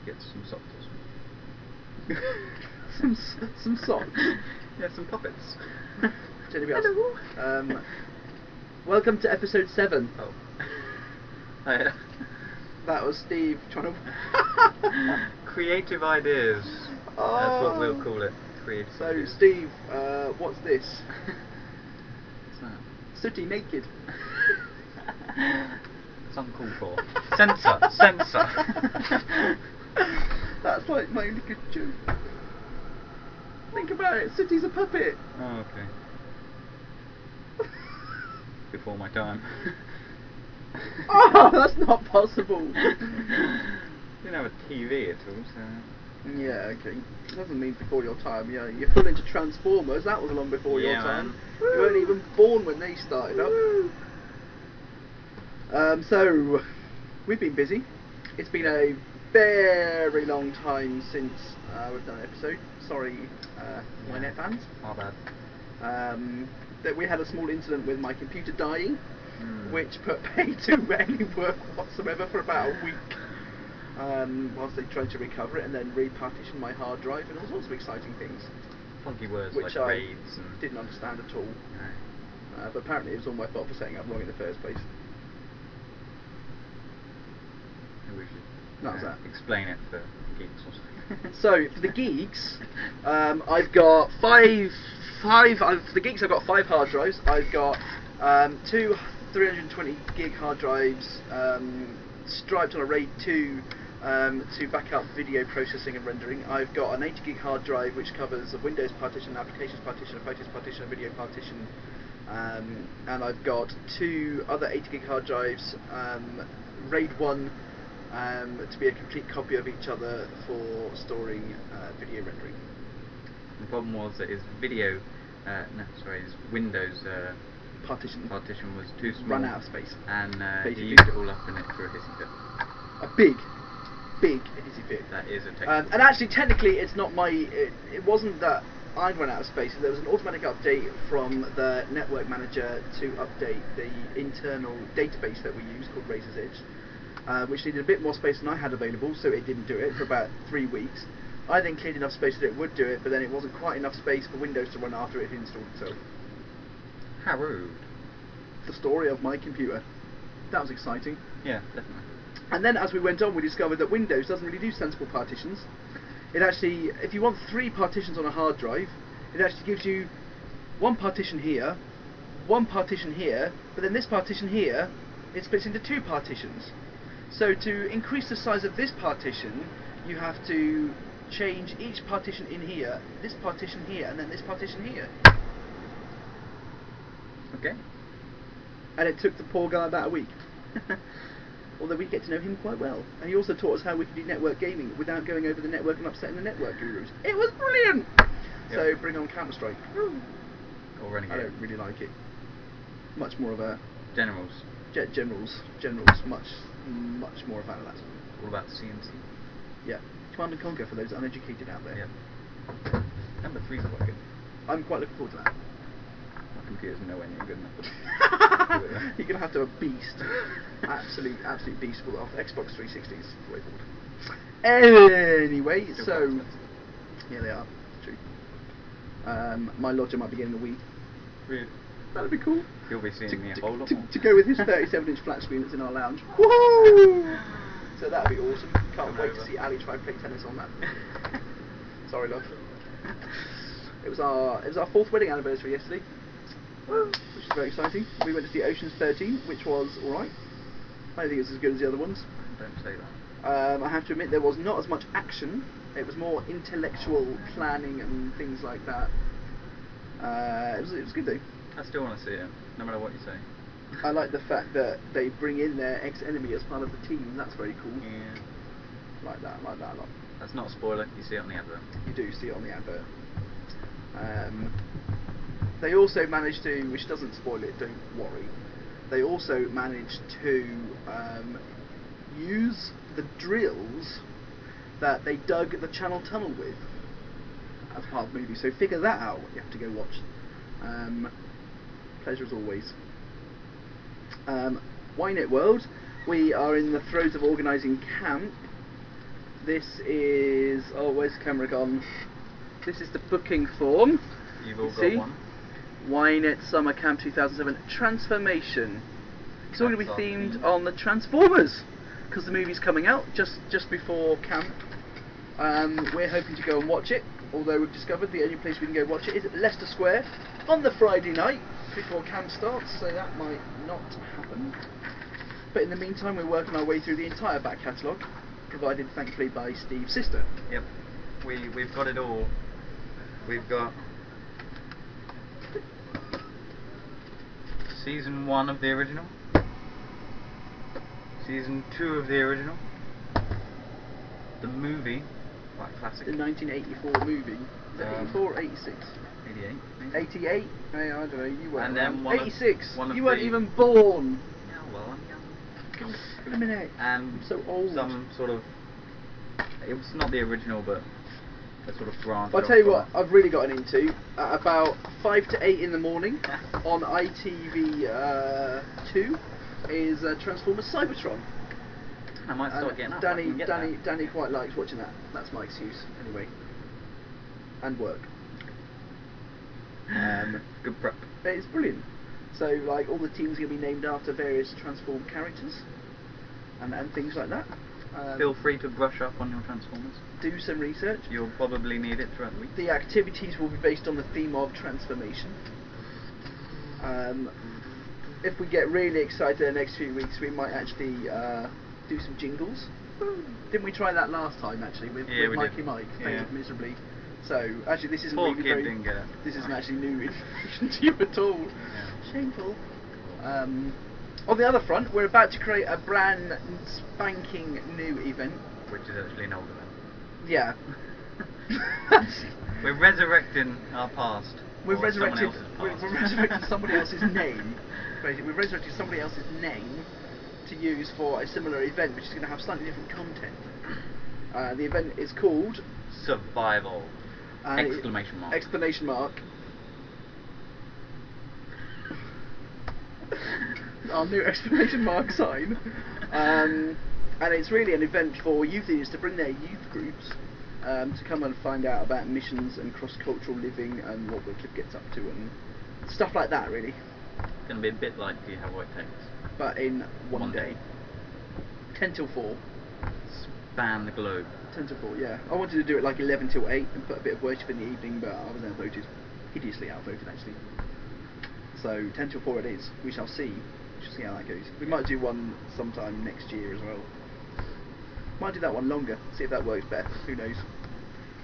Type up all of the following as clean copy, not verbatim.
get some socks or some socks. yeah, some puppets. Hello. Welcome to episode 7. Oh. Oh yeah. That was Steve trying to Creative ideas. That's what we'll call it. Creative ideas. So Steve, what's this? What's that? Sooty naked. It's uncalled for. Censor. That's like my only good joke. Think about it, Sooty's a puppet. Oh, okay. Before my time. Oh, that's not possible. Didn't have a TV at all, so... Yeah, okay. Doesn't mean before your time. Yeah, you're full into Transformers. That was long before your time. Man. You weren't even born when they started up. So we've been busy. It's been a very long time since we've done an episode. Sorry, WYnet fans. My bad. That we had a small incident with my computer dying, which put paid to any work whatsoever for about a week. Whilst they tried to recover it and then repartition my hard drive and all sorts of exciting things. Funky words which like I raids and... didn't understand at all. No. But apparently it was all my fault for setting up wrong in the first place. Maybe we should That was that. explain it for geeks or something. So for the geeks, I've got five. For the geeks, I've got 5 hard drives. I've got 2 320 gig hard drives striped on a RAID 2 to back up video processing and rendering. I've got an 80 gig hard drive which covers a Windows partition, an applications partition, a photos partition, a video partition, and I've got 2 other 80 gig hard drives, RAID 1 to be a complete copy of each other for storing video rendering. The problem was that his video, his Windows Partition was too small. Run out of space. And he basically. used it all up in it for a hissy fit. A big hissy fit. That is a technical. And actually, technically, it's not my. It wasn't that I'd run out of space. There was an automatic update from the network manager to update the internal database that we use called Razor's Edge, which needed a bit more space than I had available, so it didn't do it for about 3 weeks. I then cleared enough space that it would do it, but then it wasn't quite enough space for Windows to run after it had installed itself. How rude. The story of my computer. That was exciting. Yeah, definitely. And then as we went on, we discovered that Windows doesn't really do sensible partitions. It actually, if you want 3 partitions on a hard drive, it actually gives you 1 partition here, 1 partition here, but then this partition here, it splits into 2 partitions. So to increase the size of this partition, you have to change each partition in here, this partition here, and then this partition here. Okay. And it took the poor guy about a week. Although we get to know him quite well. And he also taught us how we could do network gaming without going over the network and upsetting the network gurus. It was brilliant! Yep. So bring on Counter-Strike. Or Renegade. I don't really like it. Much more of a... Generals. Generals, much more a fan of that. All about CNC. Yeah. Command and Conquer for those uneducated out there. Yep. Number 3's quite good. I'm quite looking forward to that. My computer's nowhere near good enough. You're going to have to have a beast. absolute beast for off Xbox 360 is the way forward. Anyway, so... Yeah, they are. It's true. My lodger might be getting a Wii. Really? That'd be cool. You'll be seeing me a whole lot more. To go with his 37-inch flat screen that's in our lounge. Woohoo! So that'd be awesome. Can't wait to see Ali try and play tennis on that. Sorry, love. It was our 4th wedding anniversary yesterday, which is very exciting. We went to see Ocean's 13, which was alright. I don't think it was as good as the other ones. Don't say that. I have to admit there was not as much action. It was more intellectual planning and things like that. It was good though. I still want to see it, no matter what you say. I like the fact that they bring in their ex-enemy as part of the team. That's very cool. Yeah. Like that a lot. That's not a spoiler, you see it on the advert. You do see it on the advert. They also managed to, which doesn't spoil it, don't worry, they also managed to use the drills that they dug the Channel Tunnel with as part of the movie, so figure that out. You have to go watch. Pleasure as always. WYnet World, we are in the throes of organising camp This is, oh, where's the camera gone? This is the booking form. You've all You got see? one. WYnet Summer Camp 2007 Transformation. It's all going to be That's our themed theme. on the Transformers, because the movie's coming out just before camp. We're hoping to go and watch it, although we've discovered the only place we can go watch it is at Leicester Square on the Friday night before camp starts, so that might not happen. But in the meantime, we're working our way through the entire back catalogue, provided thankfully by Steve's sister. Yep. We've got it all. We've got Season 1 of the original, Season 2 of the original, the movie, quite classic. The 1984 movie. Is that 84 or 86? 88. maybe? 88? I don't know, you weren't And then around. one of- 86! one of You weren't the- even born! Yeah, well, I'm young. Wait a minute. And I'm so old. some sort of, it was not the original, but a sort of branch. I'll tell you off what I've really gotten into. At about 5 to 8 in the morning on ITV 2 is Transformers Cybertron. I might start And getting up. I Danny, can get Danny, that. Danny quite likes watching that. That's my excuse, anyway. And work. Good prep. It's brilliant. So, like, all the teams are going to be named after various Transform characters and things like that. Feel free to brush up on your Transformers. Do some research. You'll probably need it throughout the week. The activities will be based on the theme of transformation. If we get really excited in the next few weeks, we might actually do some jingles. Didn't we try that last time, actually, with we Mikey did. Mike? Yeah. Failed miserably. So, actually, this isn't Poor really kid very... didn't get it. This isn't actually new information to you at all. Yeah. Shameful. On the other front, we're about to create a brand spanking new event. Which is actually an older one. Yeah. We're resurrecting our past. We've or someone resurrected. else's We've past. resurrected somebody else's name. Basically, we've resurrected somebody else's name to use for a similar event, which is going to have slightly different content. The event is called Survival! and Exclamation mark. Exclamation mark. Our new exclamation mark sign. And it's really an event for youth leaders to bring their youth groups to come and find out about missions and cross-cultural living and what Wycliffe gets up to and stuff like that, really. It's going to be a bit like Do You Have What It Takes? But in one One day. day. 10 till 4. Span the globe. 10 till 4, yeah. I wanted to do it like 11 till 8 and put a bit of worship in the evening, but I was outvoted. Hideously outvoted, actually. So 10 till 4 it is. We shall see. We shall see how that goes. We might do one sometime next year as well. Might do that one longer. See if that works better. Who knows?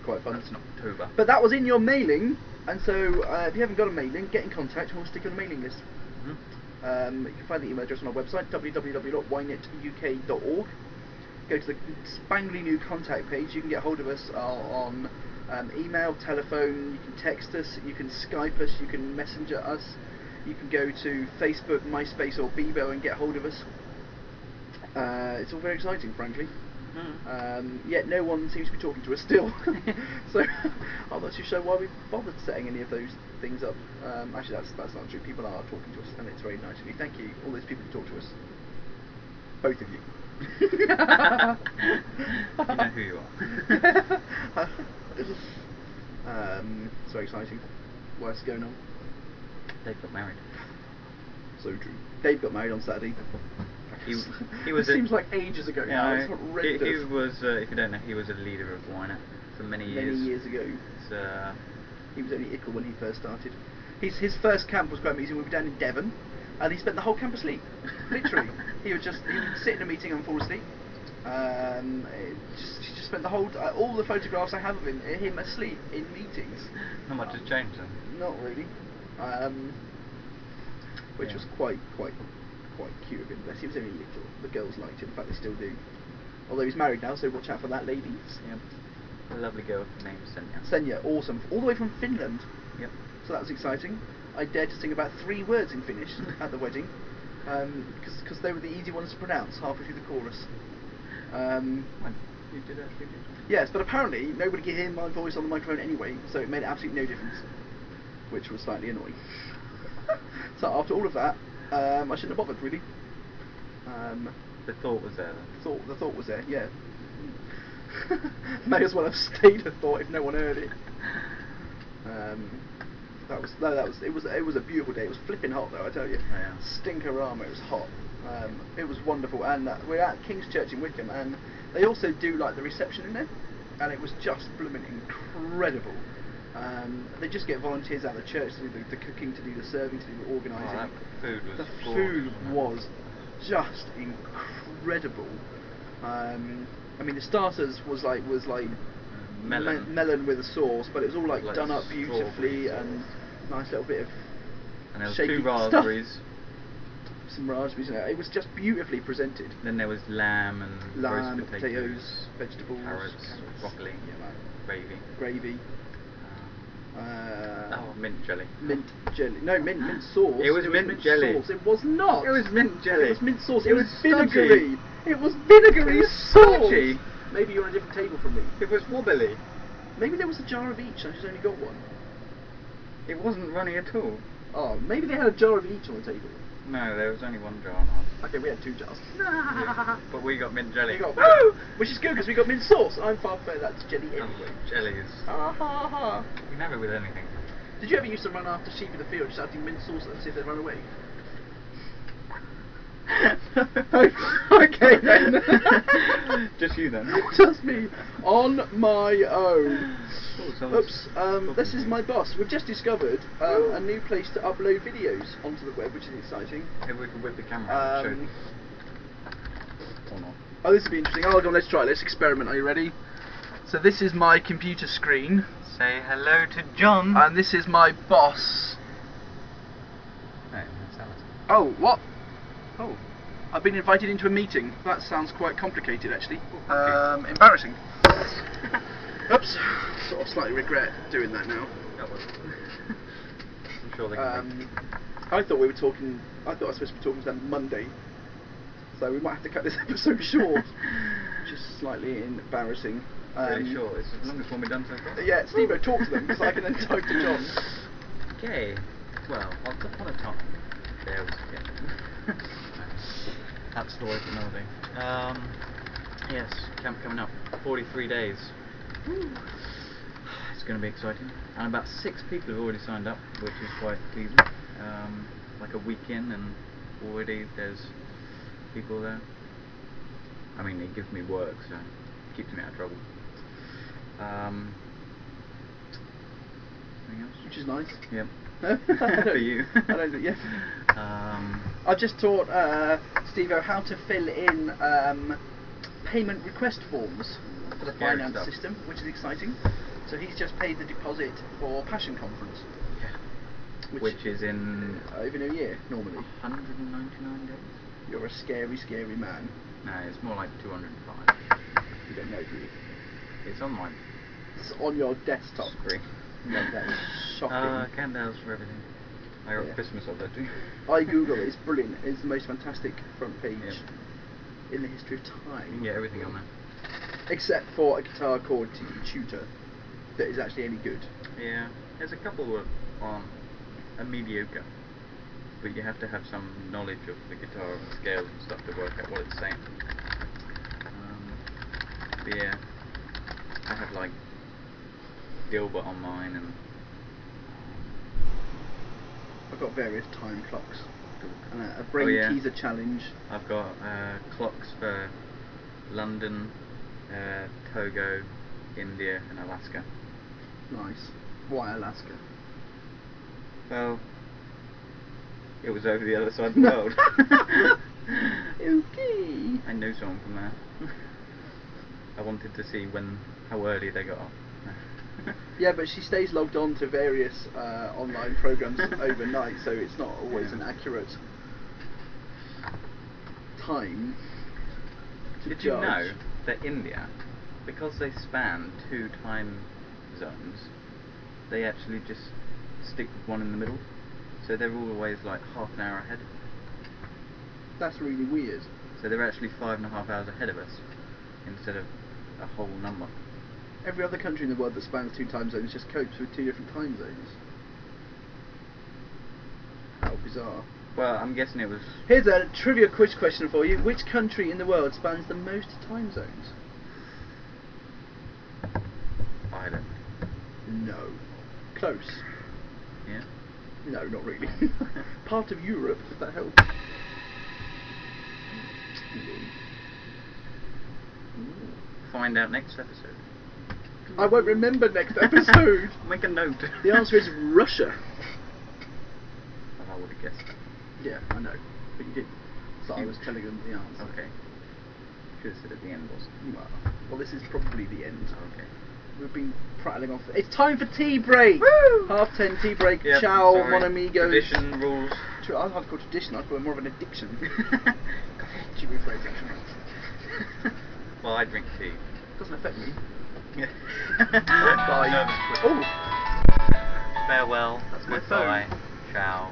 Quite fun. That's in October. But that was in your mailing, and so if you haven't got a mailing, get in contact and we'll stick you on a mailing list. Mhm. You can find the email address on our website, www.wynetuk.org. Go to the spangly new contact page. You can get hold of us on email, telephone, you can text us, you can Skype us, you can messenger us, you can go to Facebook, MySpace or Bebo and get hold of us. It's all very exciting, frankly. Yet no one seems to be talking to us still. So I'm not too sure why we bothered setting any of those things up. Actually, that's not true. People are talking to us, and it's very nice of you. Thank you, all those people who talk to us. Both of you. You know who you are. It's very exciting. What's going on? Dave got married. So true. Dave got married on Saturday. He was It seems like ages ago now. It's he horrendous. was, if you don't know, he was a leader of WYnet for many years. Many years ago. It's, He was only ickle when he first started. His first camp was quite amusing. We were down in Devon, and he spent the whole camp asleep. Literally, he would sit in a meeting and fall asleep. He just spent the whole all the photographs I have of him asleep in meetings. not much has changed then. Not really. Which Yeah. was quite cute of him. Bless, he was only little. The girls liked him. In fact, they still do. Although he's married now, so watch out for that, ladies. Yep. A lovely girl named Senya. Senya, awesome. All the way from Finland. Yep. So that was exciting. I dared to sing about 3 words in Finnish at the wedding, because they were the easy ones to pronounce halfway through the chorus. You did actually do. Yes, but apparently nobody could hear my voice on the microphone anyway, so it made absolutely no difference, which was slightly annoying. So after all of that, I shouldn't have bothered really. The thought was there. Then. The thought was there, yeah. May as well have stayed, I thought, if no one heard it. It was a beautiful day. It was flipping hot though, I tell you. Oh, yeah. Stinkerama, it was hot. It was wonderful, and we're at King's Church in Wickham, and they also do like the reception in there, and it was just blooming incredible. They just get volunteers out of the church to do the cooking, to do the serving, to do the organising. Oh, that food was the gorgeous, food wasn't it? was just incredible. I mean, the starters was like melon with a sauce, but it was all like done up beautifully and nice little bit of and there was shaky 2 raspberries. Stuff. Some raspberries in it. It was just beautifully presented. Then there was lamb and Lamb, roast potatoes, vegetables, carrots, broccoli, yeah, man. gravy. Oh, mint jelly. Mint jelly. No, mint sauce. It was mint jelly. Sauce. It was not. It was mint jelly. It was mint sauce. It It was was vinegary. stodgy. It was vinegary It was sauce. stodgy. Maybe you're on a different table from me. It was wobbly. Maybe there was a jar of each. I just only got one. It wasn't runny at all. Oh, maybe they had a jar of each on the table. No, there was only 1 jar on ours. Okay, we had 2 jars. Yeah. But we got mint jelly. We got woo! Which is good because we got mint sauce. I'm far prefer that to jelly anyway. Jelly is. Ha ha ha. You can have it with anything. Did you ever used to run after sheep in the field, just adding mint sauce and see if they'd run away? Okay then. Just you then. Just me, on my own. Oh, Oops, this is my boss. We've just discovered a new place to upload videos onto the web, which is exciting. Maybe we can whip the camera out and show them. Or not. Oh, this will be interesting. Oh, go on, let's try it. Let's experiment. Are you ready? So this is my computer screen. Say hello to John. And this is my boss. No, that's Alice. Oh, what? Oh, I've been invited into a meeting. That sounds quite complicated, actually. Embarrassing. Oops. Sort of slightly regret doing that now. That was. I'm sure they can. I thought we were talking. I thought I was supposed to be talking to them Monday, so we might have to cut this episode short. Just slightly embarrassing. Really short. It's the longest one we've done so far. Yeah, Steve, talk to them because I can then talk to John. Okay. Well, once upon a time, there was. Yeah. That story for another day. Yes, camp coming up. 43 days. It's going to be exciting. And about 6 people have already signed up, which is quite pleasing. Like a week in, and already there's people there. I mean, it gives me work, so it keeps me out of trouble. Anything else? Which is nice. Yep. For you. I don't think, yeah. I just taught Steve-O how to fill in payment request forms for the Scary finance stuff. system, which is exciting. So he's just paid the deposit for Passion Conference. Yeah. Which is in over New Year, normally. 199 days? You're a scary, scary man. No, it's more like 205. You don't know, do you? It's on my It's on your desktop. screen. No, that is shocking. Candles for everything. I got Yeah. Christmas up there too. I Google it, it's brilliant. It's the most fantastic front page Yep. in the history of You time. can get everything on there. Except for a guitar chord tutor that is actually any good. Yeah, there's a couple that aren't mediocre, but you have to have some knowledge of the guitar and scales and stuff to work out what it's saying. But yeah, I have like Gilbert on mine, and I've got various time clocks and a brain yeah. teaser challenge. I've got clocks for London, Togo, India and Alaska. Nice. Why Alaska? Well, it was over the other side of the world. Okay. I know someone from there. I wanted to see how early they got up. Yeah, but she stays logged on to various online programs overnight, so it's not always an accurate time to Did judge. you know that India, because they span 2 time zones, they actually just stick with one in the middle, so they're always like half an hour ahead. That's really weird. So they're actually 5.5 hours ahead of us instead of a whole number. Every other country in the world that spans 2 time zones just copes with 2 different time zones. How bizarre. Well, I'm guessing it was. Here's a trivia quiz question for you. Which country in the world spans the most time zones? Close. Yeah. No, not really. Part of Europe, if that helps. Find out next episode. I won't remember next episode. Make a note. The answer is Russia. Well, I would have guessed that. Yeah, I know, but you didn't. So I was telling them the answer. Okay. Should have said at the end, wasn't it? Well, this is probably the end. Okay. We've been prattling off. It's time for tea break. Woo! 10:30 tea break. Yep, Ciao, sorry. mon amigos. Tradition rules. I can't call tradition. I call it more of an addiction. Should we phrase that? Well, I drink tea. Doesn't affect me. Yeah. Bye. No. Oh. Farewell. That's my phone. Goodbye. Ciao.